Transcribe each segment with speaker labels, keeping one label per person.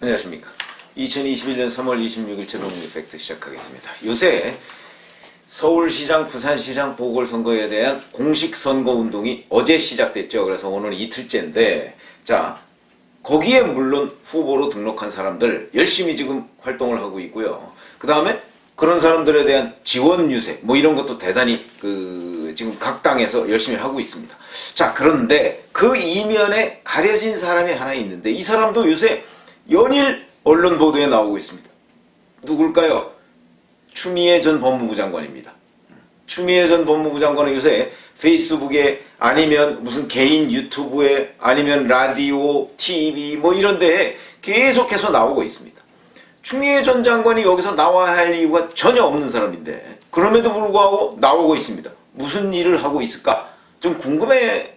Speaker 1: 안녕하십니까. 2021년 3월 26일 최동훈의 팩트 시작하겠습니다. 요새 서울시장, 부산시장 보궐선거에 대한 공식 선거운동이 어제 시작됐죠. 그래서 오늘 이틀째인데, 자, 거기에 물론 후보로 등록한 사람들 열심히 지금 활동을 하고 있고요. 그 다음에 그런 사람들에 대한 지원 유세, 뭐 이런 것도 대단히 지금 각 당에서 열심히 하고 있습니다. 자, 그런데 그 이면에 가려진 사람이 하나 있는데, 이 사람도 요새 연일 언론 보도에 나오고 있습니다. 누굴까요? 추미애 전 법무부 장관입니다. 추미애 전 법무부 장관은 요새 페이스북에 아니면 무슨 개인 유튜브에 아니면 라디오, TV 뭐 이런 데에 계속해서 나오고 있습니다. 추미애 전 장관이 여기서 나와야 할 이유가 전혀 없는 사람인데 그럼에도 불구하고 나오고 있습니다. 무슨 일을 하고 있을까? 좀 궁금해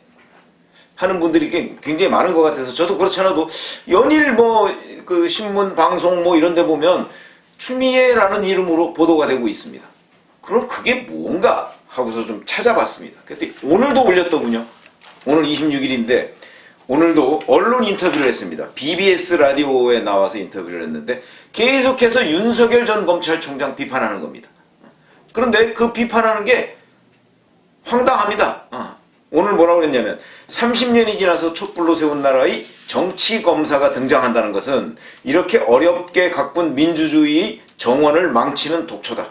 Speaker 1: 하는 분들이 굉장히 많은 것 같아서 저도 그렇지 않아도 연일 그 신문, 방송 뭐 이런 데 보면 추미애라는 이름으로 보도가 되고 있습니다. 그럼 그게 뭔가 하고서 좀 찾아봤습니다. 그래서 오늘도 올렸더군요. 오늘 26일인데 오늘도 언론 인터뷰를 했습니다. BBS 라디오에 나와서 인터뷰를 했는데 계속해서 윤석열 전 검찰총장 비판하는 겁니다. 그런데 그 비판하는 게 황당합니다. 오늘 뭐라고 그랬냐면 30년이 지나서 촛불로 세운 나라의 정치검사가 등장한다는 것은 이렇게 어렵게 가꾼 민주주의의 정원을 망치는 독초다.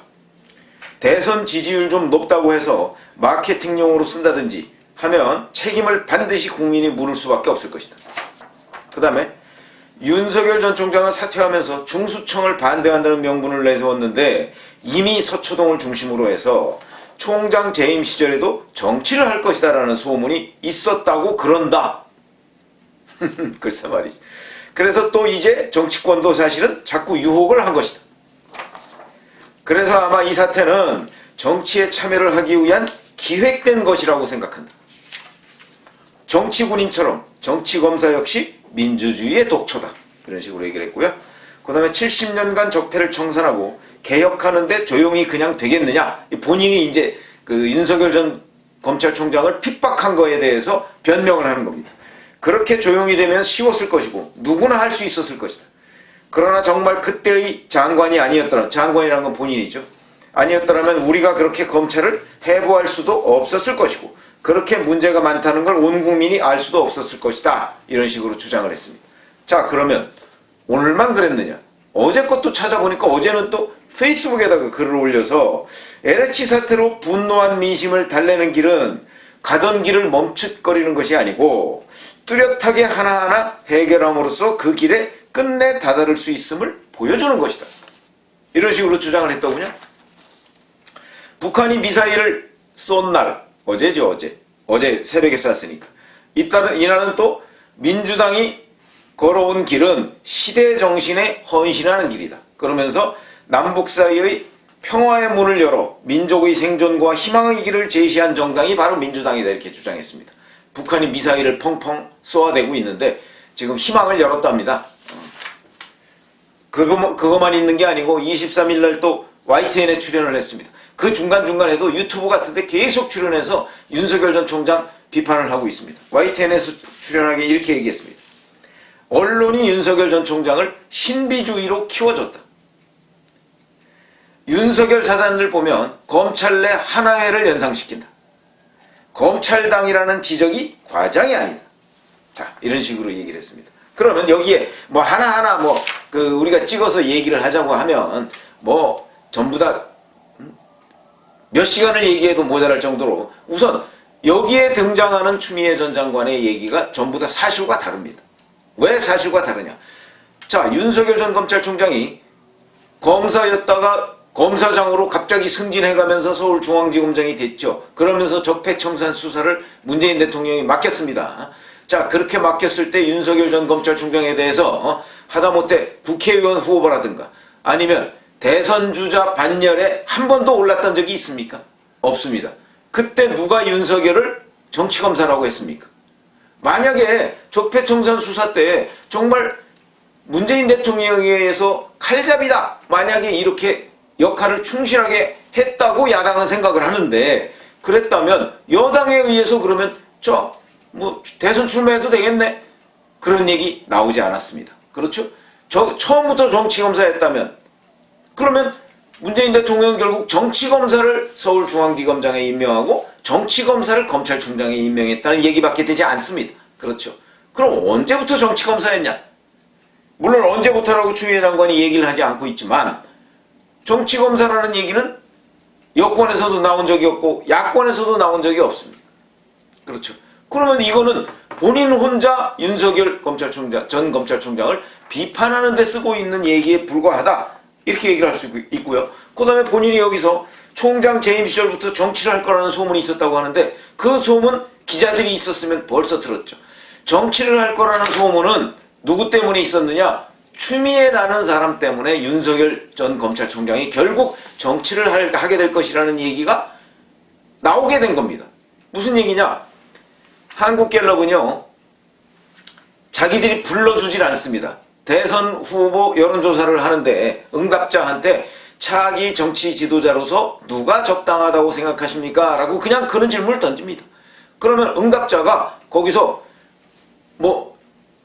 Speaker 1: 대선 지지율 좀 높다고 해서 마케팅용으로 쓴다든지 하면 책임을 반드시 국민이 물을 수밖에 없을 것이다. 그 다음에 윤석열 전 총장은 사퇴하면서 중수청을 반대한다는 명분을 내세웠는데 이미 서초동을 중심으로 해서 총장 재임 시절에도 정치를 할 것이다 라는 소문이 있었다고 그런다. 글쎄 말이지. 그래서 또 이제 정치권도 사실은 자꾸 유혹을 한 것이다. 그래서 아마 이 사태는 정치에 참여를 하기 위한 기획된 것이라고 생각한다. 정치군인처럼 정치검사 역시 민주주의의 독초다. 이런 식으로 얘기를 했고요. 그 다음에 70년간 적폐를 청산하고 개혁하는데 조용히 그냥 되겠느냐. 본인이 이제 윤석열 전 검찰총장을 핍박한 거에 대해서 변명을 하는 겁니다. 그렇게 조용히 되면 쉬웠을 것이고 누구나 할 수 있었을 것이다. 그러나 정말 그때의 장관이 아니었더라면, 장관이라는 건 본인이죠. 아니었더라면 우리가 그렇게 검찰을 해부할 수도 없었을 것이고 그렇게 문제가 많다는 걸 온 국민이 알 수도 없었을 것이다. 이런 식으로 주장을 했습니다. 자, 그러면 오늘만 그랬느냐? 어제 것도 찾아보니까 어제는 또 페이스북에다가 글을 올려서 LH 사태로 분노한 민심을 달래는 길은 가던 길을 멈칫거리는 것이 아니고 뚜렷하게 하나하나 해결함으로써 그 길에 끝내 다다를 수 있음을 보여주는 것이다. 이런 식으로 주장을 했더군요. 북한이 미사일을 쏜 날, 어제죠, 어제 새벽에 쐈으니까. 이날은 또 민주당이 걸어온 길은 시대 정신에 헌신하는 길이다. 그러면서 남북 사이의 평화의 문을 열어 민족의 생존과 희망의 길을 제시한 정당이 바로 민주당이다. 이렇게 주장했습니다. 북한이 미사일을 펑펑 쏘아대고 있는데 지금 희망을 열었답니다. 그거만 있는 게 아니고 23일 날 또 YTN에 출연을 했습니다. 그 중간중간에도 유튜브 같은 데 계속 출연해서 윤석열 전 총장 비판을 하고 있습니다. YTN에서 출연하게 이렇게 얘기했습니다. 언론이 윤석열 전 총장을 신비주의로 키워줬다. 윤석열 사단을 보면 검찰 내 하나회를 연상시킨다. 검찰당이라는 지적이 과장이 아니다. 자, 이런 식으로 얘기를 했습니다. 그러면 여기에 뭐 하나하나 우리가 찍어서 얘기를 하자고 하면 전부 다 몇 시간을 얘기해도 모자랄 정도로 우선 여기에 등장하는 추미애 전 장관의 얘기가 전부 다 사실과 다릅니다. 왜 사실과 다르냐? 자, 윤석열 전 검찰총장이 검사였다가 검사장으로 갑자기 승진해가면서 서울중앙지검장이 됐죠. 그러면서 적폐청산 수사를 문재인 대통령이 맡겼습니다. 자, 그렇게 맡겼을 때 윤석열 전 검찰총장에 대해서 하다못해 국회의원 후보라든가 아니면 대선주자 반열에 한 번도 올랐던 적이 있습니까? 없습니다. 그때 누가 윤석열을 정치검사라고 했습니까? 만약에 적폐청산 수사 때 정말 문재인 대통령에 의해서 칼잡이다. 만약에 이렇게 역할을 충실하게 했다고 야당은 생각을 하는데 그랬다면 여당에 의해서 그러면 대선 출마해도 되겠네. 그런 얘기 나오지 않았습니다. 그렇죠? 처음부터 정치검사였다면 그러면 문재인 대통령은 결국 정치검사를 서울중앙지검장에 임명하고 정치검사를 검찰총장에 임명했다는 얘기밖에 되지 않습니다. 그렇죠. 그럼 언제부터 정치검사였냐? 물론 언제부터라고 추미애 장관이 얘기를 하지 않고 있지만 정치검사라는 얘기는 여권에서도 나온 적이 없고 야권에서도 나온 적이 없습니다. 그렇죠. 그러면 이거는 본인 혼자 윤석열 전 검찰총장을 비판하는 데 쓰고 있는 얘기에 불과하다. 이렇게 얘기를 할 수 있고요. 그 다음에 본인이 여기서 총장 재임 시절부터 정치를 할 거라는 소문이 있었다고 하는데 그 소문 기자들이 있었으면 벌써 들었죠. 정치를 할 거라는 소문은 누구 때문에 있었느냐? 추미애라는 사람 때문에 윤석열 전 검찰총장이 결국 정치를 하게 될 것이라는 얘기가 나오게 된 겁니다. 무슨 얘기냐? 한국갤럽은요, 자기들이 불러주질 않습니다. 대선 후보 여론조사를 하는데 응답자한테 차기 정치 지도자로서 누가 적당하다고 생각하십니까? 라고 그냥 그런 질문을 던집니다. 그러면 응답자가 거기서 뭐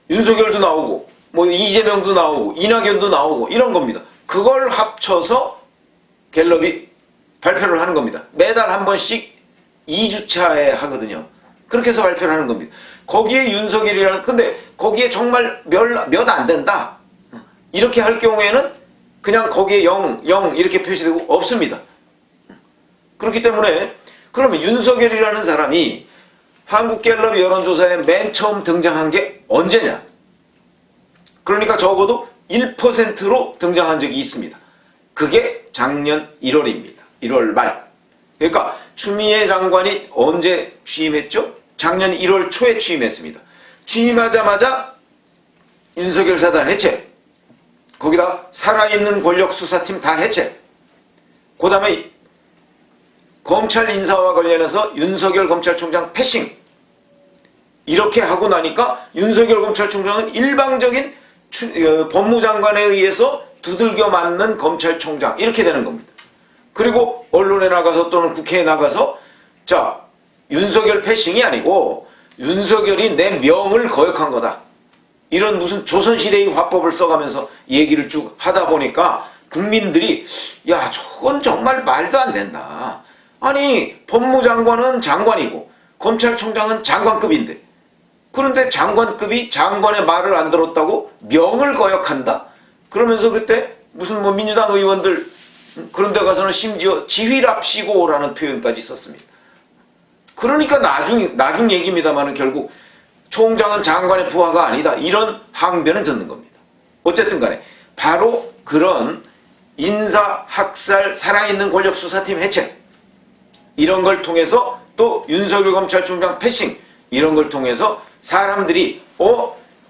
Speaker 1: 윤석열도 나오고 뭐 이재명도 나오고 이낙연도 나오고 이런 겁니다. 그걸 합쳐서 갤럽이 발표를 하는 겁니다. 매달 한 번씩 2주차에 하거든요. 그렇게 해서 발표를 하는 겁니다. 거기에 윤석열이라는, 근데 거기에 정말 몇 안 된다. 이렇게 할 경우에는 그냥 거기에 0 이렇게 표시되고 없습니다. 그렇기 때문에 그러면 윤석열이라는 사람이 한국갤럽 여론조사에 맨 처음 등장한 게 언제냐? 그러니까 적어도 1%로 등장한 적이 있습니다. 그게 작년 1월입니다. 1월 말. 그러니까 추미애 장관이 언제 취임했죠? 작년 1월 초에 취임했습니다. 취임하자마자 윤석열 사단 해체, 거기다 살아있는 권력수사팀 다 해체, 그 다음에 검찰 인사와 관련해서 윤석열 검찰총장 패싱, 이렇게 하고 나니까 윤석열 검찰총장은 일방적인 법무장관에 의해서 두들겨 맞는 검찰총장, 이렇게 되는 겁니다. 그리고 언론에 나가서 또는 국회에 나가서 자, 윤석열 패싱이 아니고 윤석열이 내 명을 거역한 거다. 이런 무슨 조선시대의 화법을 써가면서 얘기를 쭉 하다 보니까 국민들이 야, 저건 정말 말도 안 된다. 아니, 법무장관은 장관이고 검찰총장은 장관급인데 그런데 장관급이 장관의 말을 안 들었다고 명을 거역한다? 그러면서 그때 무슨 뭐 민주당 의원들 그런 데 가서는 심지어 지휘랍시고라는 표현까지 썼습니다. 그러니까 나중 얘기입니다만은 결국 총장은 장관의 부하가 아니다. 이런 항변을 듣는 겁니다. 어쨌든 간에 바로 그런 인사, 학살, 살아있는 권력수사팀 해체 이런 걸 통해서 또 윤석열 검찰총장 패싱 이런 걸 통해서 사람들이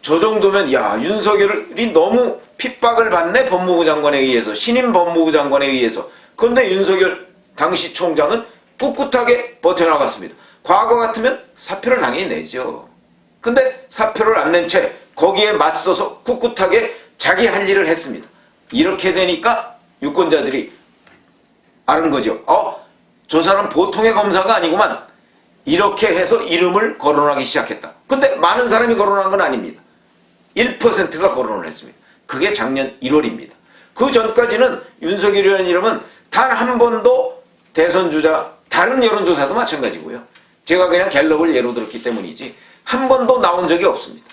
Speaker 1: 저 정도면 야, 윤석열이 너무 핍박을 받네, 법무부 장관에 의해서, 신임 법무부 장관에 의해서. 그런데 윤석열 당시 총장은 꿋꿋하게 버텨나갔습니다. 과거 같으면 사표를 당연히 내죠. 근데 사표를 안 낸 채 거기에 맞서서 꿋꿋하게 자기 할 일을 했습니다. 이렇게 되니까 유권자들이 아는 거죠. 저 사람 보통의 검사가 아니구만. 이렇게 해서 이름을 거론하기 시작했다. 근데 많은 사람이 거론한 건 아닙니다. 1%가 거론을 했습니다. 그게 작년 1월입니다. 그 전까지는 윤석열이라는 이름은 단 한 번도 대선주자, 다른 여론조사도 마찬가지고요. 제가 그냥 갤럽을 예로 들었기 때문이지 한 번도 나온 적이 없습니다.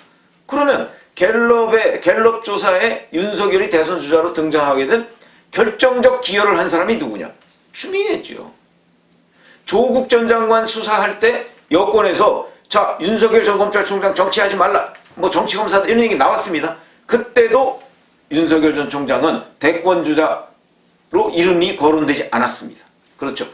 Speaker 1: 그러면 갤럽 조사에 윤석열이 대선주자로 등장하게 된 결정적 기여를 한 사람이 누구냐? 추미애죠. 조국 전 장관 수사할 때 여권에서 자, 윤석열 전 검찰총장 정치하지 말라, 뭐 정치검사들 이런 얘기 나왔습니다. 그때도 윤석열 전 총장은 대권주자로 이름이 거론되지 않았습니다. 그렇죠.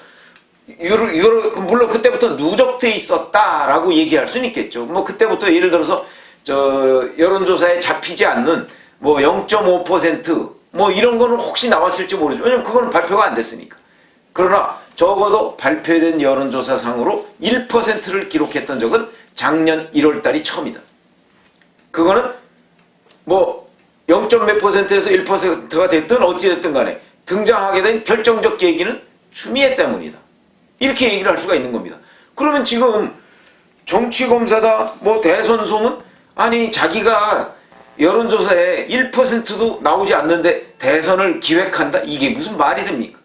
Speaker 1: 물론 그때부터 누적돼 있었다라고 얘기할 수는 있겠죠. 뭐 그때부터 예를 들어서 여론조사에 잡히지 않는 뭐 0.5% 뭐 이런 거는 혹시 나왔을지 모르죠. 왜냐면 그거는 발표가 안 됐으니까. 그러나 적어도 발표된 여론조사상으로 1%를 기록했던 적은 작년 1월 달이 처음이다. 그거는 뭐 0.몇 %에서 1%가 됐든 어찌됐든 간에 등장하게 된 결정적 계기는 추미애 때문이다. 이렇게 얘기를 할 수가 있는 겁니다. 그러면 지금 정치검사다, 뭐 대선 소문? 아니, 자기가 여론조사에 1%도 나오지 않는데 대선을 기획한다? 이게 무슨 말이 됩니까?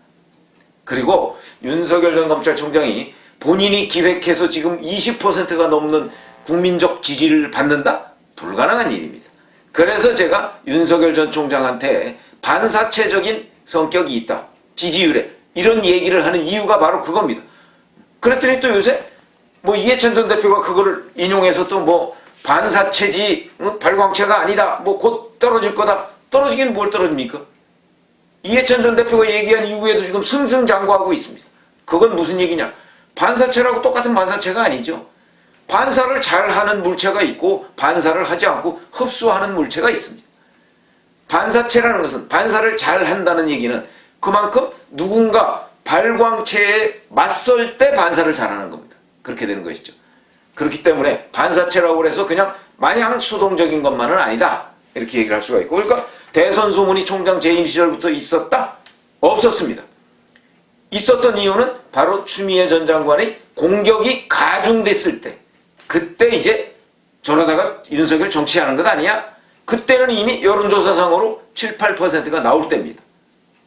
Speaker 1: 그리고 윤석열 전 검찰총장이 본인이 기획해서 지금 20%가 넘는 국민적 지지를 받는다? 불가능한 일입니다. 그래서 제가 윤석열 전 총장한테 반사체적인 성격이 있다. 지지율에. 이런 얘기를 하는 이유가 바로 그겁니다. 그랬더니 또 요새 뭐 이해찬 전 대표가 그거를 인용해서 또 뭐 반사체지 발광체가 아니다. 뭐 곧 떨어질 거다. 떨어지긴 뭘 떨어집니까? 이해찬 전 대표가 얘기한 이후에도 지금 승승장구하고 있습니다. 그건 무슨 얘기냐? 반사체라고 똑같은 반사체가 아니죠. 반사를 잘하는 물체가 있고 반사를 하지 않고 흡수하는 물체가 있습니다. 반사체라는 것은 반사를 잘한다는 얘기는 그만큼 누군가 발광체에 맞설 때 반사를 잘하는 겁니다. 그렇게 되는 것이죠. 그렇기 때문에 반사체라고 해서 그냥 마냥 수동적인 것만은 아니다. 이렇게 얘기를 할 수가 있고, 그러니까 대선 소문이 총장 재임 시절부터 있었다? 없었습니다. 있었던 이유는 바로 추미애 전 장관의 공격이 가중됐을 때, 그때 이제 저러다가 윤석열 정치하는 것 아니야? 그때는 이미 여론조사상으로 7, 8%가 나올 때입니다.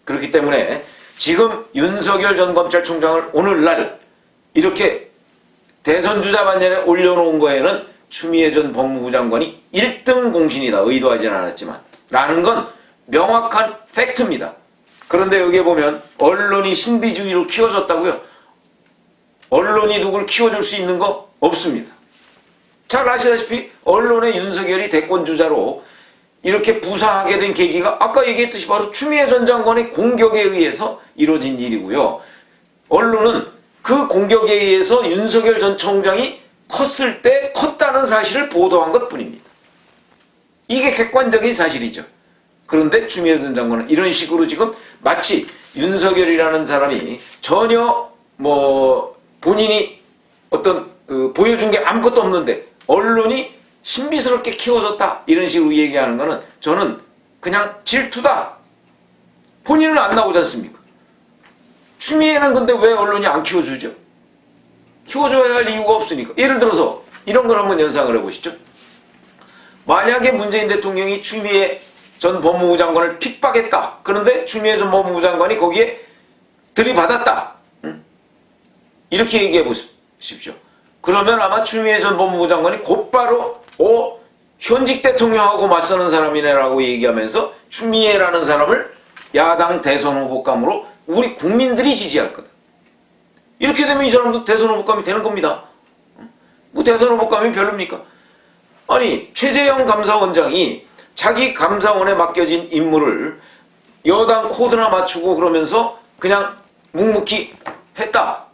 Speaker 1: 그렇기 때문에 지금 윤석열 전 검찰총장을 오늘날 이렇게 대선 주자 반열에 올려놓은 거에는 추미애 전 법무부 장관이 1등 공신이다. 의도하진 않았지만. 라는 건 명확한 팩트입니다. 그런데 여기에 보면 언론이 신비주의로 키워졌다고요? 언론이 누굴 키워줄 수 있는 거 없습니다. 잘 아시다시피 언론의 윤석열이 대권주자로 이렇게 부상하게 된 계기가 아까 얘기했듯이 바로 추미애 전 장관의 공격에 의해서 이루어진 일이고요. 언론은 그 공격에 의해서 윤석열 전 총장이 컸을 때 컸다는 사실을 보도한 것뿐입니다. 이게 객관적인 사실이죠. 그런데 추미애 전 장관은 이런 식으로 지금 마치 윤석열이라는 사람이 전혀 뭐 본인이 어떤 보여준 게 아무것도 없는데 언론이 신비스럽게 키워졌다 이런 식으로 얘기하는 거는 저는 그냥 질투다. 본인은 안 나오지 않습니까? 추미애는 근데 왜 언론이 안 키워주죠? 키워줘야 할 이유가 없으니까. 예를 들어서 이런 걸 한번 연상을 해보시죠. 만약에 문재인 대통령이 추미애 전 법무부 장관을 핍박했다. 그런데 추미애 전 법무부 장관이 거기에 들이받았다. 이렇게 얘기해 보십시오. 그러면 아마 추미애 전 법무부 장관이 곧바로 현직 대통령하고 맞서는 사람이네라고 얘기하면서 추미애라는 사람을 야당 대선 후보감으로 우리 국민들이 지지할 거다. 이렇게 되면 이 사람도 대선 후보감이 되는 겁니다. 뭐 대선 후보감이 별로입니까? 아니 최재형 감사원장이 자기 감사원에 맡겨진 임무를 여당 코드나 맞추고 그러면서 그냥 묵묵히 했다.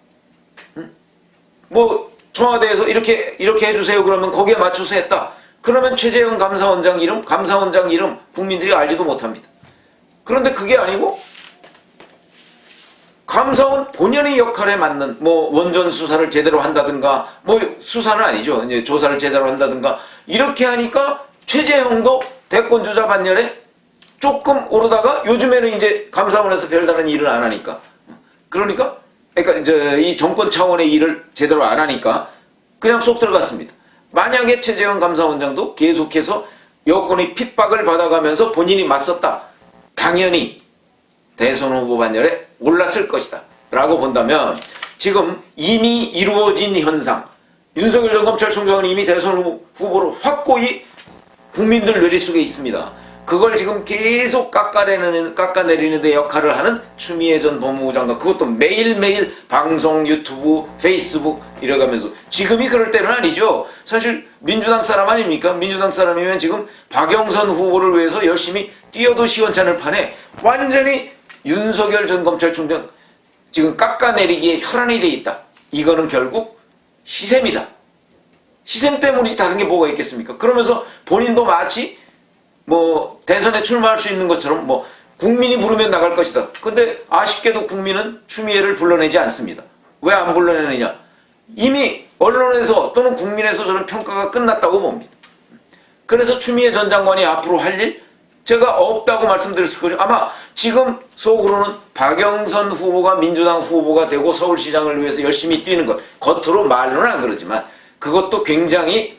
Speaker 1: 뭐 청와대에서 이렇게 해주세요 그러면 거기에 맞춰서 했다. 그러면 최재형 감사원장 이름 국민들이 알지도 못합니다. 그런데 그게 아니고 감사원 본연의 역할에 맞는 뭐 원전 수사를 제대로 한다든가 뭐 수사는 아니죠. 이제 조사를 제대로 한다든가 이렇게 하니까 최재형도 대권주자 반열에 조금 오르다가 요즘에는 이제 감사원에서 별다른 일을 안 하니까 그러니까 이제 이 정권 차원의 일을 제대로 안 하니까 그냥 쏙 들어갔습니다. 만약에 최재형 감사원장도 계속해서 여권의 핍박을 받아가면서 본인이 맞섰다. 당연히 대선 후보 반열에 올랐을 것이다. 라고 본다면 지금 이미 이루어진 현상, 윤석열 전 검찰총장은 이미 대선 후보로 확고히 국민들 뇌리속에 있습니다. 그걸 지금 계속 깎아내리는 데 역할을 하는 추미애 전 법무부 장관, 그것도 매일매일 방송, 유튜브, 페이스북 이래가면서 지금이 그럴 때는 아니죠. 사실 민주당 사람 아닙니까? 민주당 사람이면 지금 박영선 후보를 위해서 열심히 뛰어도 시원찮을 판에 완전히 윤석열 전 검찰총장 지금 깎아내리기에 혈안이 돼 있다. 이거는 결국 시샘이다. 시샘 때문이지 다른 게 뭐가 있겠습니까? 그러면서 본인도 마치 뭐 대선에 출마할 수 있는 것처럼 뭐 국민이 부르면 나갈 것이다. 근데 아쉽게도 국민은 추미애를 불러내지 않습니다. 왜 안 불러내느냐? 이미 언론에서 또는 국민에서 저는 평가가 끝났다고 봅니다. 그래서 추미애 전 장관이 앞으로 할 일 제가 없다고 말씀드렸을 거죠. 아마 지금 속으로는 박영선 후보가 민주당 후보가 되고 서울시장을 위해서 열심히 뛰는 것, 겉으로 말로는 안 그러지만 그것도 굉장히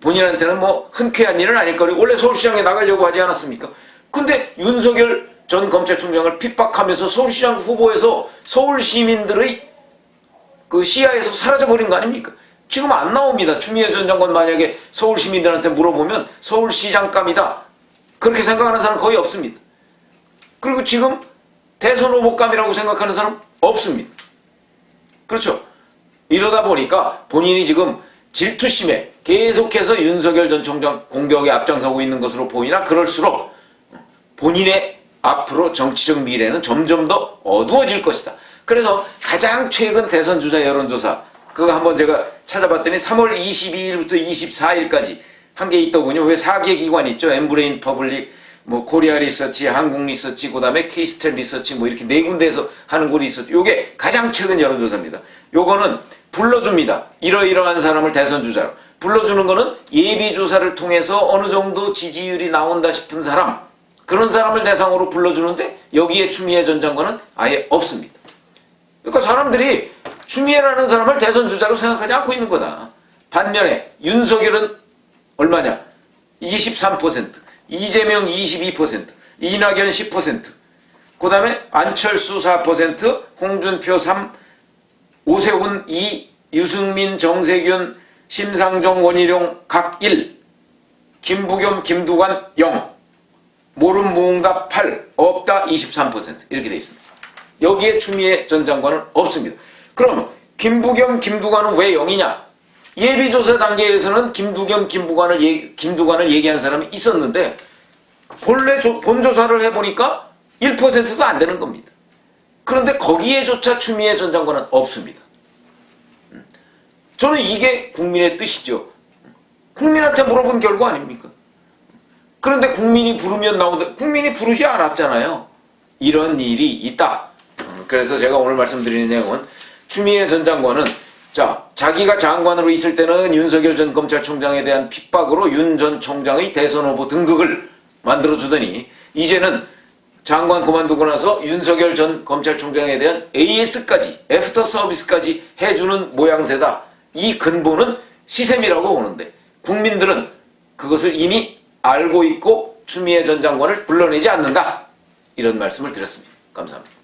Speaker 1: 본인한테는 뭐 흔쾌한 일은 아닐 거리 원래 서울시장에 나가려고 하지 않았습니까? 근데 윤석열 전 검찰총장을 핍박하면서 서울시장 후보에서 서울 시민들의 그 시야에서 사라져버린 거 아닙니까? 지금 안 나옵니다. 추미애 전 장관 만약에 서울 시민들한테 물어보면 서울시장감이다. 그렇게 생각하는 사람 거의 없습니다. 그리고 지금 대선 후보감이라고 생각하는 사람 없습니다. 그렇죠? 이러다 보니까 본인이 지금 질투심에 계속해서 윤석열 전 총장 공격에 앞장서고 있는 것으로 보이나 그럴수록 본인의 앞으로 정치적 미래는 점점 더 어두워질 것이다. 그래서 가장 최근 대선 주자 여론조사 그거 한번 제가 찾아봤더니 3월 22일부터 24일까지 한 게 있더군요. 왜 4개 기관이 있죠? 엠브레인 퍼블릭, 뭐 코리아 리서치, 한국 리서치, 그다음에 케이스텐 리서치 뭐 이렇게 네 군데에서 하는 곳이 있었죠. 요게 가장 최근 여론조사입니다. 요거는 불러줍니다. 이러이러한 사람을 대선 주자로 불러주는 거는 예비조사를 통해서 어느 정도 지지율이 나온다 싶은 사람 그런 사람을 대상으로 불러주는데 여기에 추미애 전 장관은 아예 없습니다. 그러니까 사람들이 추미애라는 사람을 대선 주자로 생각하지 않고 있는 거다. 반면에 윤석열은 얼마냐? 23%, 이재명 22%, 이낙연 10%, 그 다음에 안철수 4%, 홍준표 3%, 오세훈 2%, 유승민, 정세균, 심상정, 원희룡 각 1%, 김부겸, 김두관 0%, 모름 무응답 8%, 없다 23% 이렇게 되어 있습니다. 여기에 추미애 전 장관은 없습니다. 그럼 김부겸, 김두관은 왜 0이냐? 예비조사 단계에서는 김부겸, 김두관을 얘기한 사람이 있었는데 본래 본조사를 해보니까 1%도 안 되는 겁니다. 그런데 거기에조차 추미애 전 장관은 없습니다. 저는 이게 국민의 뜻이죠. 국민한테 물어본 결과 아닙니까? 그런데 국민이 부르면 나오는데 국민이 부르지 않았잖아요. 이런 일이 있다. 그래서 제가 오늘 말씀드리는 내용은 추미애 전 장관은 자기가 장관으로 있을 때는 윤석열 전 검찰총장에 대한 핍박으로 윤 전 총장의 대선 후보 등극을 만들어주더니 이제는 장관 그만두고 나서 윤석열 전 검찰총장에 대한 AS까지 애프터 서비스까지 해주는 모양새다. 이 근본은 시샘이라고 보는데 국민들은 그것을 이미 알고 있고 추미애 전 장관을 불러내지 않는다. 이런 말씀을 드렸습니다. 감사합니다.